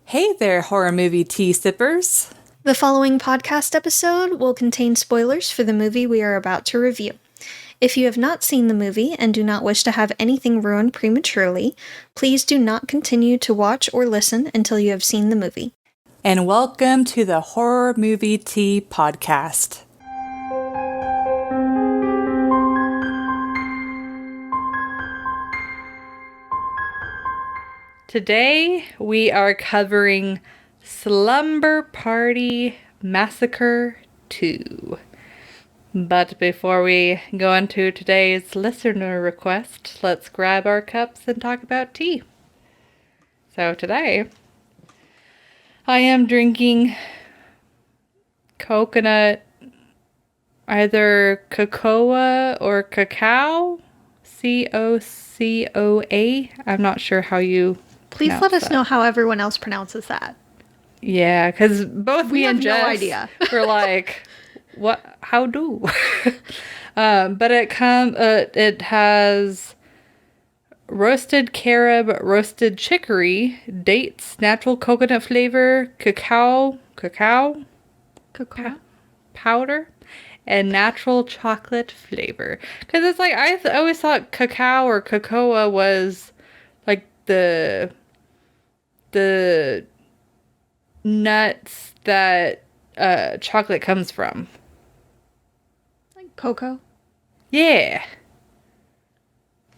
Hey there, horror movie tea sippers. The following podcast episode will contain spoilers for the movie we are about to review. If you have not seen the movie and do not wish to have anything ruined prematurely, please do not continue to watch or listen until you have seen the movie. And welcome to the Horror Movie Tea Podcast. Today we are covering Slumber Party Massacre 2. But before we go into today's listener request, let's grab our cups and talk about tea. So today, I am drinking coconut, either cocoa or cacao, C-O-C-O-A. I'm not sure how you Please let us know how everyone else pronounces that. Yeah, because both me and Jess no idea. were like, "What? How do?" But it has roasted carob, roasted chicory, dates, natural coconut flavor, cacao powder, and natural chocolate flavor. Because it's like I always thought cacao or cocoa was like the nuts that chocolate comes from. Like cocoa? Yeah.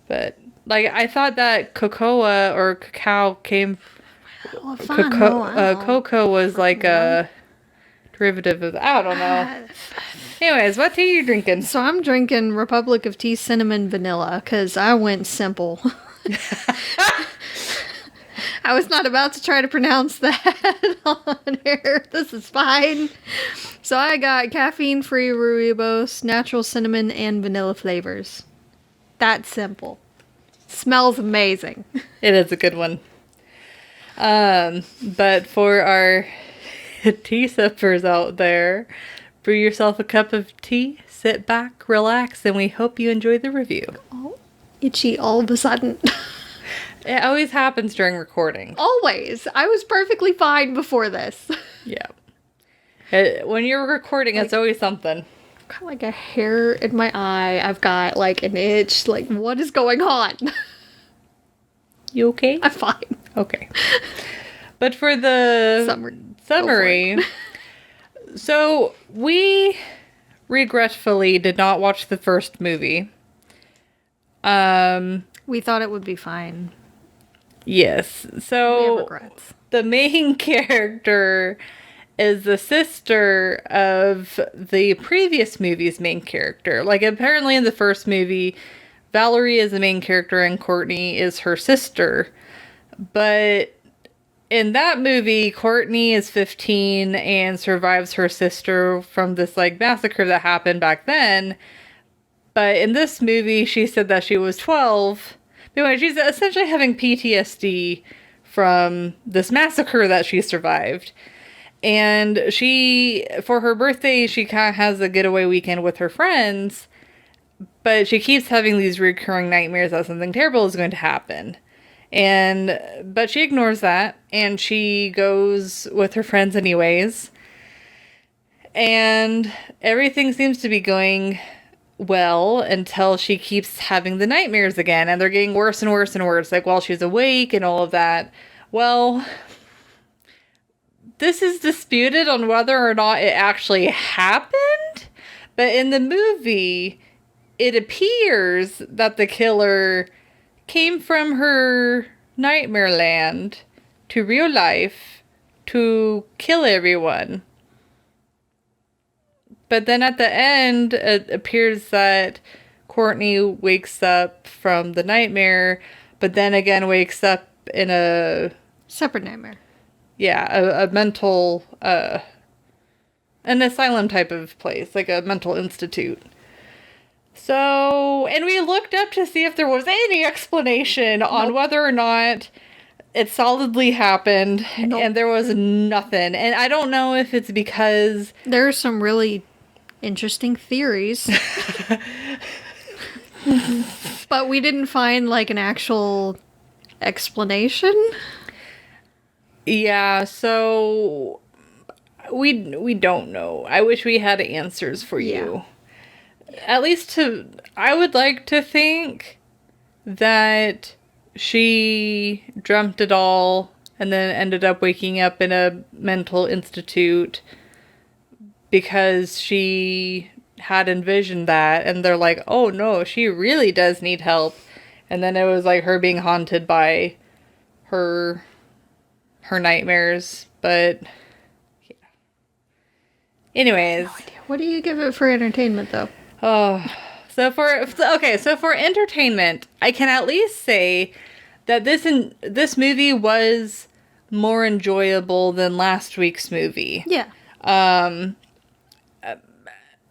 But like I thought that cocoa or cacao came cocoa was like a derivative of I don't know. Anyways, what tea are you drinking? So I'm drinking Republic of Tea Cinnamon Vanilla because I went simple. I was not about to try to pronounce that on air. This is fine. So I got caffeine-free rooibos, natural cinnamon, and vanilla flavors. That's simple. Smells amazing. It is a good one. But for our tea sippers out there, brew yourself a cup of tea, sit back, relax, and we hope you enjoy the review. Oh, itchy all of a sudden. It always happens during recording. Always. I was perfectly fine before this. Yeah. When you're recording, it's always something. I've got like a hair in my eye. I've got like an itch. Like, what is going on? You okay? I'm fine. Okay. But for the summary, so we regretfully did not watch the first movie. We thought it would be fine. Yes. So we have regrets. The main character is the sister of the previous movie's main character. Like apparently in the first movie, Valerie is the main character and Courtney is her sister. But in that movie, Courtney is 15 and survives her sister from this like massacre that happened back then. But in this movie, she said that she was 12. Anyway, she's essentially having PTSD from this massacre that she survived. And she, for her birthday, she kind of has a getaway weekend with her friends. But she keeps having these recurring nightmares that something terrible is going to happen. But she ignores that. And she goes with her friends anyways. And everything seems to be going well until she keeps having the nightmares again, and they're getting worse and worse and worse, like while she's awake and all of that. Well, this is disputed on whether or not it actually happened, but in the movie, it appears that the killer came from her nightmare land to real life to kill everyone. But then at the end, it appears that Courtney wakes up from the nightmare, but then again wakes up in a separate nightmare. Yeah, a mental, an asylum type of place, like a mental institute. So, and we looked up to see if there was any explanation on whether or not it solidly happened, and there was nothing. And I don't know if it's because there's some really interesting theories. But we didn't find like an actual explanation. Yeah, so we don't know. I wish we had answers for Yeah. you. At least I would like to think that she dreamt it all and then ended up waking up in a mental institute because she had envisioned that, and they're like, oh no, she really does need help. And then it was like her being haunted by her nightmares. But yeah. Anyways, What do you give it for entertainment, though? oh, so for entertainment, I can at least say that this movie was more enjoyable than last week's movie. Yeah.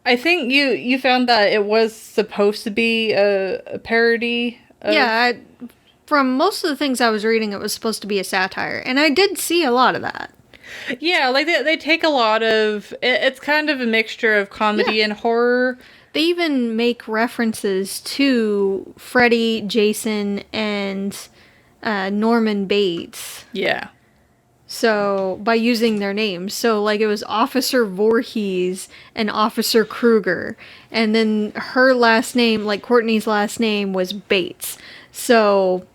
I think you found that it was supposed to be a parody. Yeah, from most of the things I was reading, it was supposed to be a satire, and I did see a lot of that. Yeah, like they take a lot of it's kind of a mixture of comedy and horror. They even make references to Freddy, Jason, and Norman Bates. Yeah. So, by using their names. So, like, it was Officer Voorhees and Officer KRUEGER. And then her last name, like, Courtney's last name was Bates. So...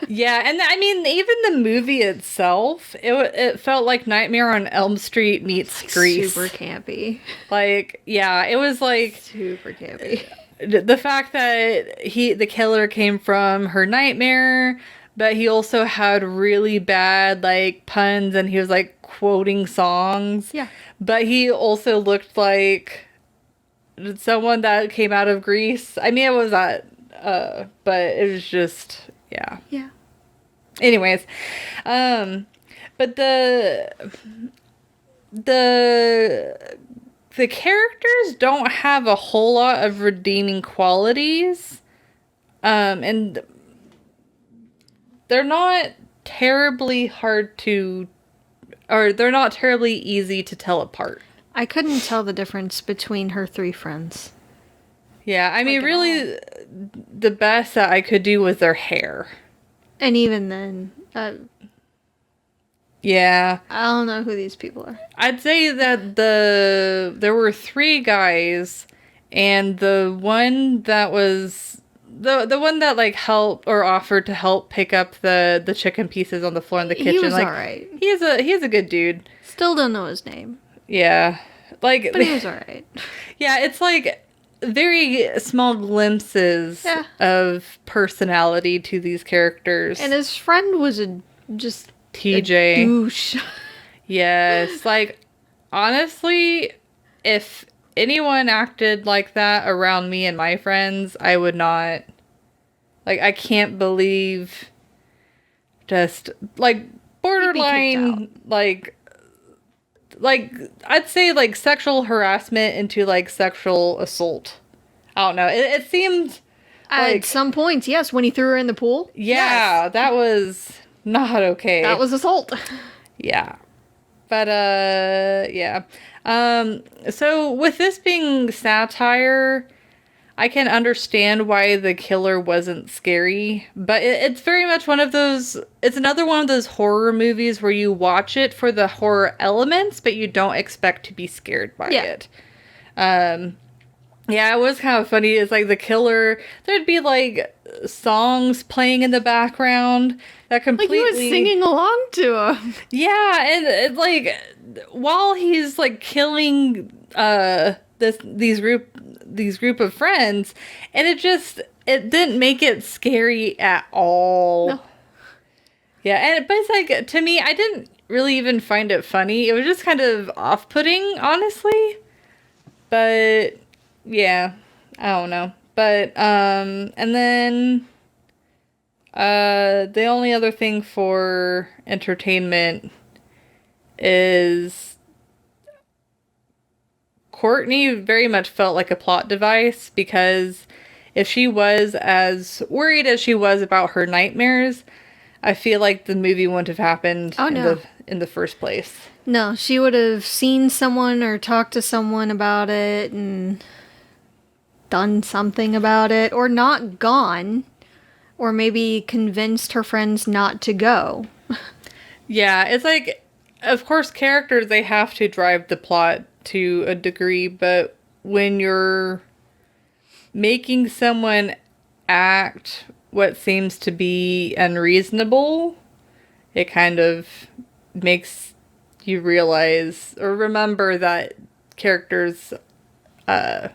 Yeah, and I mean, even the movie itself, it felt like Nightmare on Elm Street meets Grease. Super campy. Like, yeah, it was like... Super campy. The fact that the killer came from her nightmare... But he also had really bad, like, puns, and he was, like, quoting songs. Yeah. But he also looked like someone that came out of Greece. I mean, it was that, but it was just, yeah. Yeah. Anyways, but the characters don't have a whole lot of redeeming qualities. And... they're not terribly hard to, or they're not terribly easy to tell apart. I couldn't tell the difference between her three friends. Yeah, I mean, really, the best that I could do was their hair. And even then, yeah. I don't know who these people are. I'd say that there were 3 guys, and the one that was... The one that, like, helped or offered to help pick up the chicken pieces on the floor in the kitchen. He was like, alright. He's a good dude. Still don't know his name. Yeah. Like, but he was alright. Yeah, it's like very small glimpses of personality to these characters. And his friend was just TJ. A douche. Yes. Like, honestly, if anyone acted like that around me and my friends, I would not... Like, I can't believe just, like, borderline, like, I'd say, like, sexual harassment into, like, sexual assault. I don't know. It seemed... Like, at some points, yes, when he threw her in the pool. Yeah, yes. That was not okay. That was assault. Yeah. But, yeah. So with this being satire, I can understand why the killer wasn't scary, but it's very much one of those, it's another one of those horror movies where you watch it for the horror elements, but you don't expect to be scared by it. Yeah, it was kind of funny. It's like the killer, there'd be like songs playing in the background that completely... Like he was singing along to him. Yeah, and it's like, while he's like killing these group of friends, and it didn't make it scary at all. No. Yeah, but it's like, to me, I didn't really even find it funny. It was just kind of off-putting, honestly. But yeah, I don't know. But and then the only other thing for entertainment is Courtney very much felt like a plot device, because if she was as worried as she was about her nightmares, I feel like the movie wouldn't have happened in the first place. No, she would have seen someone or talked to someone about it and done something about it, or not gone, or maybe convinced her friends not to go. Yeah, it's like, of course, characters, they have to drive the plot to a degree, but when you're making someone act what seems to be unreasonable, it kind of makes you realize or remember that characters are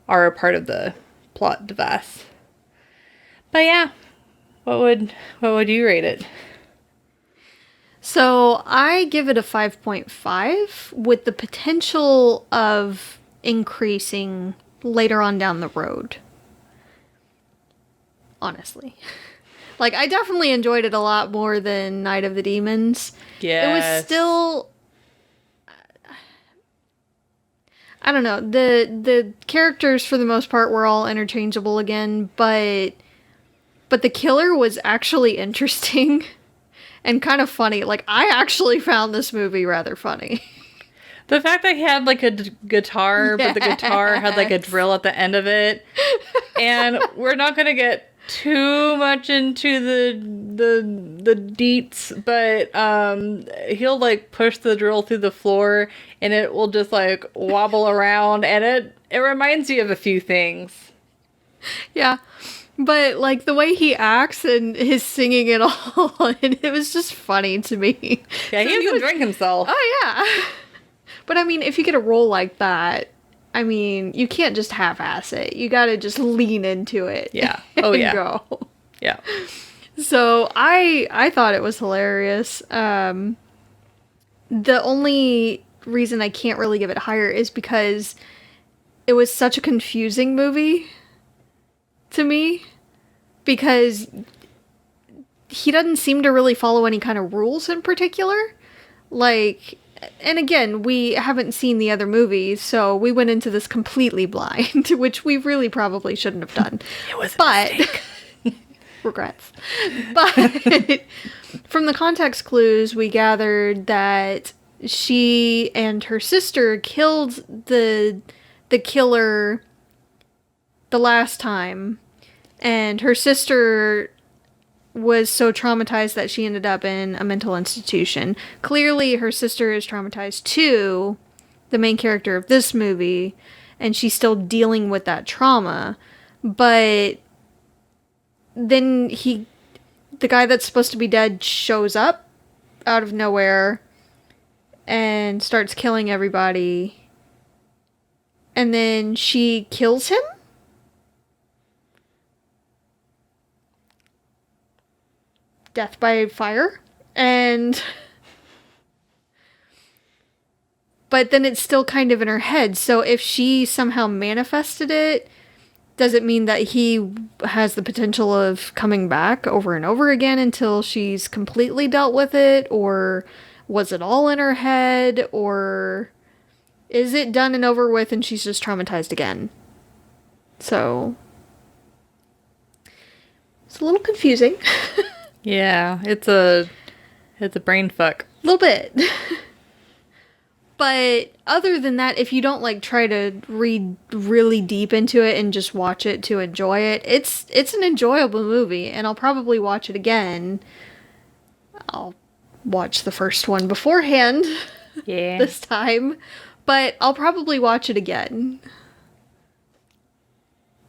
a part of the plot device. But yeah, what would you rate it? So I give it a 5.5 with the potential of increasing later on down the road. Honestly. Like, I definitely enjoyed it a lot more than Night of the Demons. Yes. It was still... I don't know. The characters, for the most part, were all interchangeable again, but the killer was actually interesting and kind of funny. Like, I actually found this movie rather funny. The fact that he had like a guitar, but the guitar had like a drill at the end of it. And we're not going to get too much into the deets, but he'll like push the drill through the floor and it will just like wobble around, and it reminds you of a few things. Yeah. But like the way he acts and his singing it all, and it was just funny to me. Yeah, So he doesn't drink himself. Oh yeah. But I mean, if you get a role like that, I mean, you can't just half-ass it. You gotta just lean into it. Yeah. Oh yeah. Go. Yeah. So I thought it was hilarious. The only reason I can't really give it higher is because it was such a confusing movie to me, because he doesn't seem to really follow any kind of rules in particular. Like, and again, we haven't seen the other movies, so we went into this completely blind, which we really probably shouldn't have done. It was a mistake. Regrets. But from the context clues, we gathered that she and her sister killed the killer the last time, and her sister was so traumatized that she ended up in a mental institution. Clearly, her sister is traumatized too, the main character of this movie, and she's still dealing with that trauma. But then the guy that's supposed to be dead shows up out of nowhere and starts killing everybody. And then she kills him? Death by fire. And but then it's still kind of in her head. So if she somehow manifested it, does it mean that he has the potential of coming back over and over again until she's completely dealt with it? Or was it all in her head? Or is it done and over with and she's just traumatized again? So it's a little confusing. Yeah, it's a brain fuck. A little bit. But other than that, if you don't like try to read really deep into it and just watch it to enjoy it, it's an enjoyable movie, and I'll probably watch it again. I'll watch the first one beforehand. Yeah. This time, but I'll probably watch it again.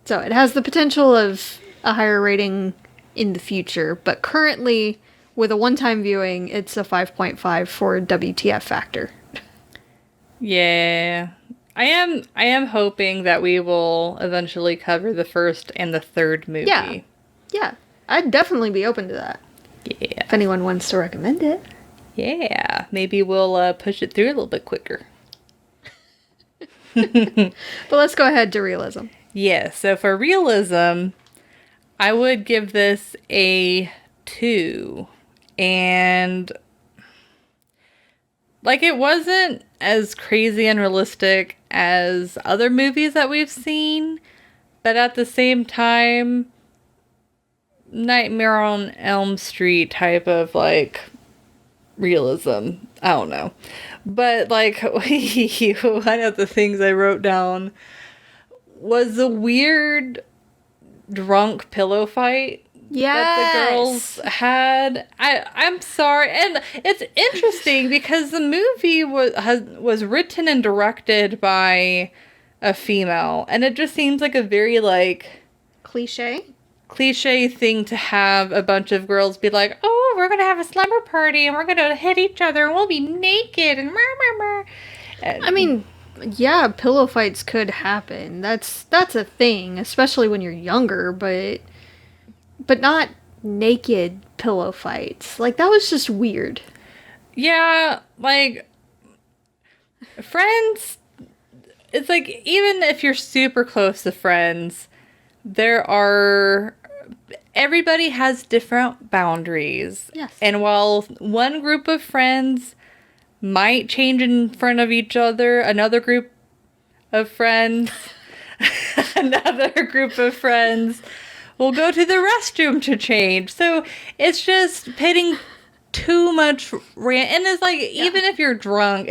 So it has the potential of a higher rating in the future, but currently, with a one-time viewing, it's a 5.5 for WTF factor. Yeah. I am hoping that we will eventually cover the first and the third movie. Yeah. Yeah. I'd definitely be open to that. Yeah. If anyone wants to recommend it. Yeah. Maybe we'll push it through a little bit quicker. But let's go ahead to realism. Yeah, so for realism, I would give this a 2. And like, it wasn't as crazy and realistic as other movies that we've seen, but at the same time, Nightmare on Elm Street type of like realism. I don't know. But like, one of the things I wrote down was the weird drunk pillow fight that the girls Yes. had. I'm sorry, and it's interesting because the movie was written and directed by a female, and it just seems like a very like cliche thing to have a bunch of girls be like, oh, we're gonna have a slumber party and we're gonna hit each other and we'll be naked and murmur. I mean, yeah, pillow fights could happen. That's a thing, especially when you're younger, but not naked pillow fights. Like that was just weird. Yeah, like friends. It's like even if you're super close to friends, there are everybody has different boundaries. Yes. And while one group of friends might change in front of each other, another group of friends another group of friends will go to the restroom to change. So it's just pitting too much and it's like even if you're drunk,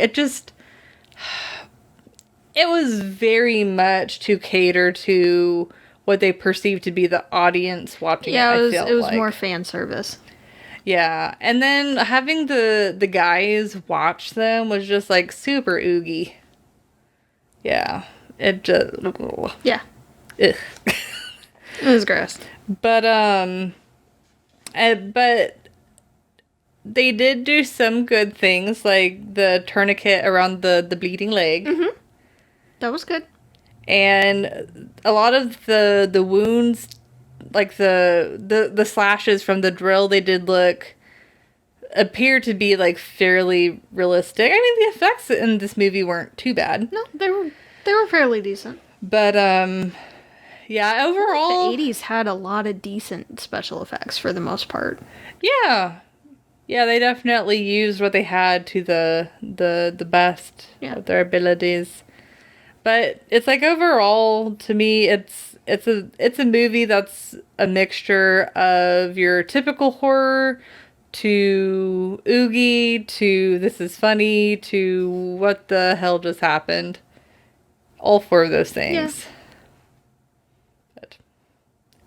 it was very much to cater to what they perceived to be the audience watching Yeah, it. it was more fan service. Yeah, and then having the guys watch them was just like super oogie. Yeah, it just Yeah, ugh. it was gross. But but they did do some good things, like the tourniquet around the bleeding leg. Mm-hmm. That was good. And a lot of the wounds, like the slashes from the drill, they did appear to be like fairly realistic. I mean, the effects in this movie weren't too bad. No, they were fairly decent. But yeah, overall, the 80s had a lot of decent special effects for the most part. Yeah, they definitely used what they had to the best of their abilities. But it's like overall, to me, it's a movie that's a mixture of your typical horror to oogie to this is funny to what the hell just happened. All four of those things. Yeah.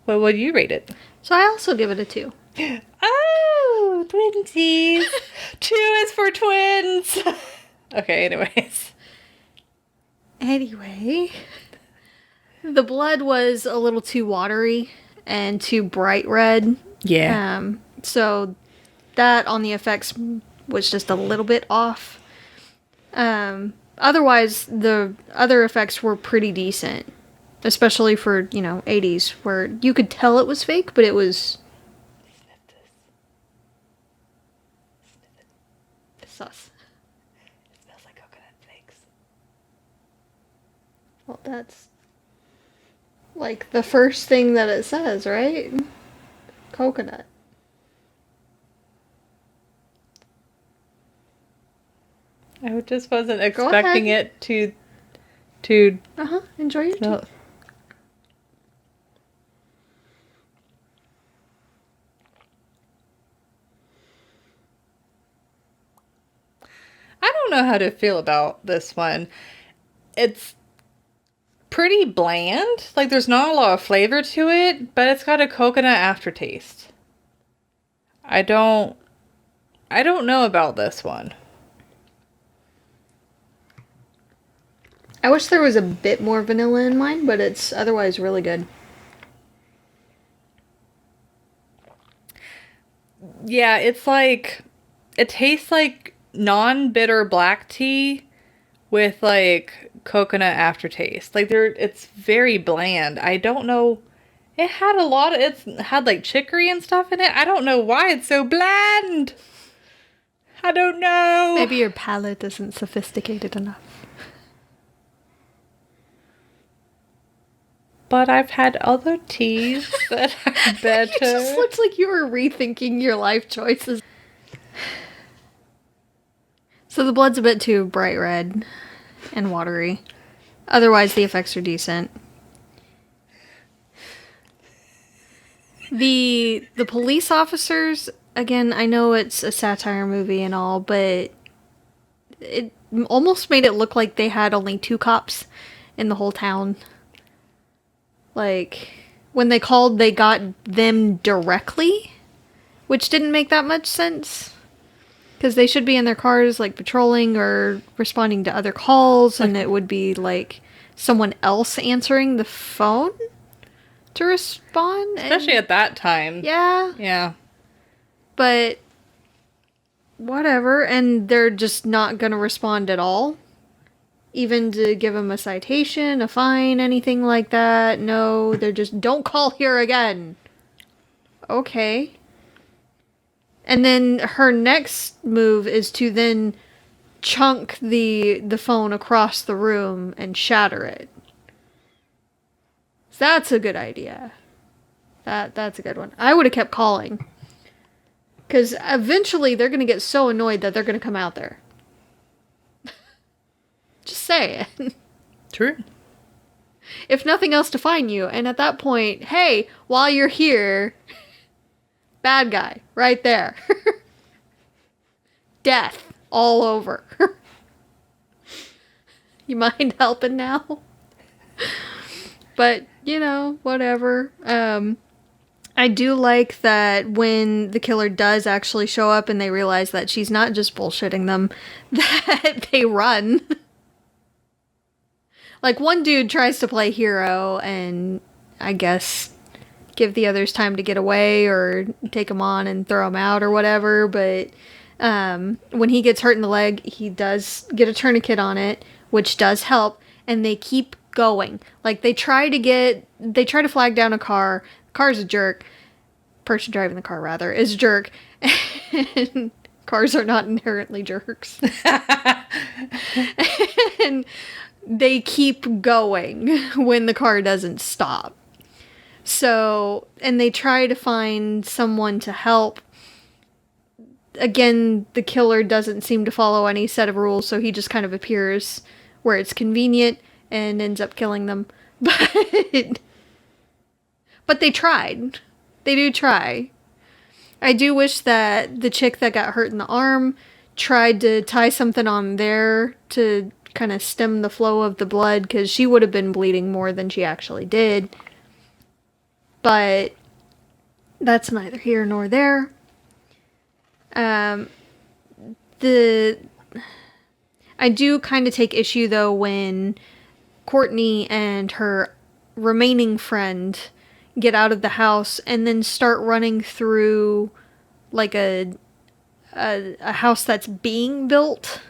But what do you rate it? So I also give it a 2. Oh, twinsies. 2 is for twins. Okay, anyways. Anyway, the blood was a little too watery and too bright red. Yeah. So that on the effects was just a little bit off. Otherwise, the other effects were pretty decent, especially for, 80s, where you could tell it was fake, but it was sus. It smells like coconut flakes. Well, that's like the first thing that it says, right? Coconut. I just wasn't expecting it to Enjoy your tea. I don't know how to feel about this one. It's pretty bland. Like, there's not a lot of flavor to it, but it's got a coconut aftertaste. I don't know about this one. I wish there was a bit more vanilla in mine, but it's otherwise really good. Yeah, it's like, it tastes like non-bitter black tea with like coconut aftertaste. Like it's very bland. I don't know. It had like chicory and stuff in it. I don't know why it's so bland. I don't know. Maybe your palate isn't sophisticated enough. But I've had other teas that are better. It just looks like you were rethinking your life choices. So the blood's a bit too bright red and watery. Otherwise, the effects are decent. The police officers, again, I know it's a satire movie and all, but it almost made it look like they had only 2 cops in the whole town. Like, when they called, they got them directly, which didn't make that much sense. Because they should be in their cars, like, patrolling or responding to other calls, and it would be, like, someone else answering the phone to respond. Especially at that time. Yeah. Yeah. But whatever, and they're just not going to respond at all. Even to give them a citation, a fine, anything like that. No, they're just, don't call here again. Okay. And then her next move is to then chunk the phone across the room and shatter it. That's a good idea. That's a good one. I would have kept calling. Because eventually they're going to get so annoyed that they're going to come out there. Just say it. True. If nothing else to find you. And at that point, hey, while you're here, bad guy, right there. Death all over. You mind helping now? But, you know, whatever. I do like that when the killer does actually show up and they realize that she's not just bullshitting them, that they run. Like, one dude tries to play hero and, I guess, give the others time to get away or take them on and throw them out or whatever, but when he gets hurt in the leg, he does get a tourniquet on it, which does help, and they keep going. Like, they try to flag down a car. The car's a jerk. Person driving the car, rather, is a jerk. And cars are not inherently jerks. And they keep going when the car doesn't stop. So, and they try to find someone to help. Again, the killer doesn't seem to follow any set of rules, so he just kind of appears where it's convenient and ends up killing them. But they tried. They do try. I do wish that the chick that got hurt in the arm tried to tie something on there to kind of stem the flow of the blood, because she would have been bleeding more than she actually did. But that's neither here nor there. I do kind of take issue, though, when Courtney and her remaining friend get out of the house and then start running through, like, a house that's being built.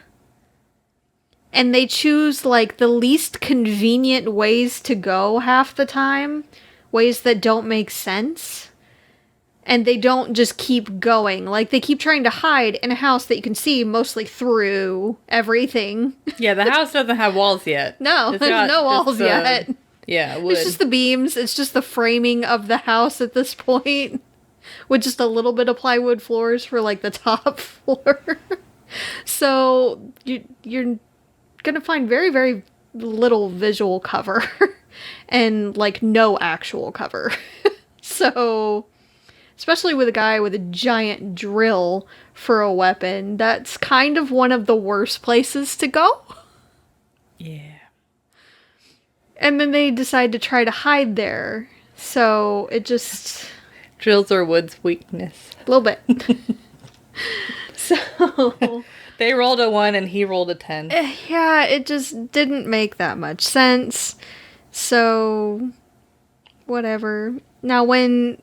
And they choose, like, the least convenient ways to go half the time. Ways that don't make sense. And they don't just keep going. Like, they keep trying to hide in a house that you can see mostly through everything. Yeah, the house doesn't have walls yet. No, there's no walls yet. Yeah, wood. It's just the beams. It's just the framing of the house at this point. With just a little bit of plywood floors for, like, the top floor. So, you're gonna find very, very little visual cover. And, like, no actual cover. So, especially with a guy with a giant drill for a weapon, that's kind of one of the worst places to go. Yeah. And then they decide to try to hide there. So, it just... Drills are wood's weakness. A little bit. So... They rolled a 1 and he rolled a 10. Yeah, it just didn't make that much sense. So, whatever. Now, when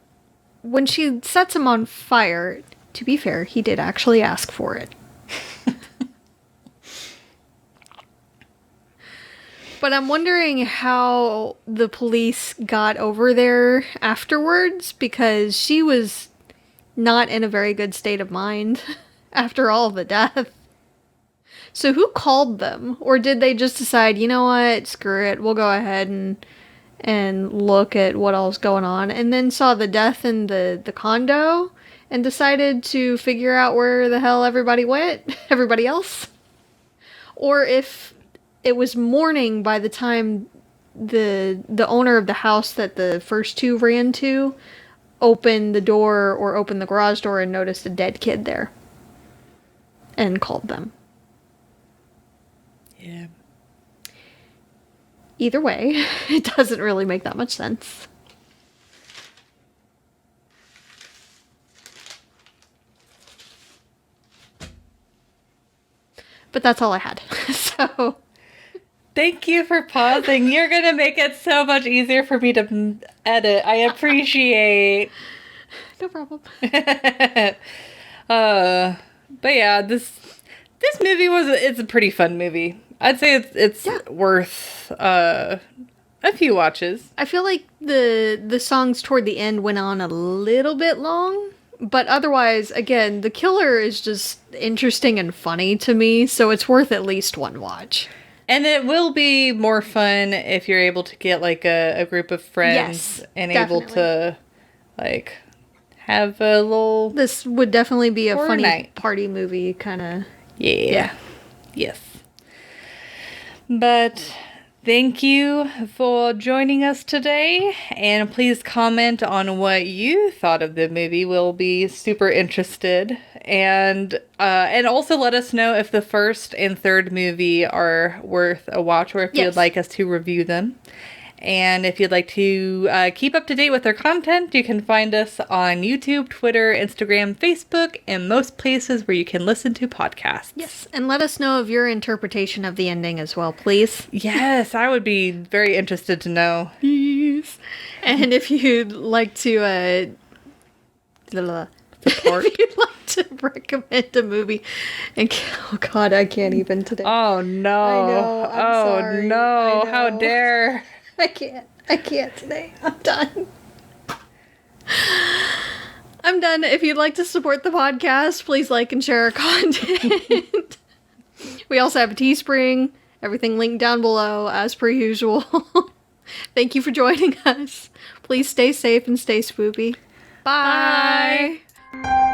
she sets him on fire, to be fair, he did actually ask for it. But I'm wondering how the police got over there afterwards, because she was not in a very good state of mind after all the death. So who called them? Or did they just decide, you know what, screw it, we'll go ahead and look at what all's going on, and then saw the death in the condo and decided to figure out where the hell everybody went, everybody else? Or if it was morning by the time the owner of the house that the first two ran to opened the door or opened the garage door and noticed a dead kid there and called them. Yeah. Either way, it doesn't really make that much sense. But that's all I had. So Thank you for pausing. You're going to make it so much easier for me to edit. I appreciate. no problem. But yeah, this movie it's a pretty fun movie. I'd say it's worth a few watches. I feel like the songs toward the end went on a little bit long, but otherwise, again, the killer is just interesting and funny to me, so it's worth at least one watch. And it will be more fun if you're able to get like a group of friends and definitely. able to like have a little. This would definitely be a funny night. party movie kind of. Yeah. Yes. But thank you for joining us today, and please comment on what you thought of the movie. We'll be super interested, and also let us know if the first and third movie are worth a watch, or if you'd like us to review them. And if you'd like to keep up to date with our content, you can find us on YouTube, Twitter, Instagram, Facebook, and most places where you can listen to podcasts. Yes, and let us know of your interpretation of the ending as well, please. Yes, I would be very interested to know. Please. And if you'd like to Support. if you'd like to recommend a movie, and oh god, I can't even today. Oh no! I know. I'm sorry. No! I know. How dare! I can't today. I'm done. I'm done. If you'd like to support the podcast, please like and share our content. We also have a Teespring. Everything linked down below, as per usual. Thank you for joining us. Please stay safe and stay spoopy. Bye. Bye.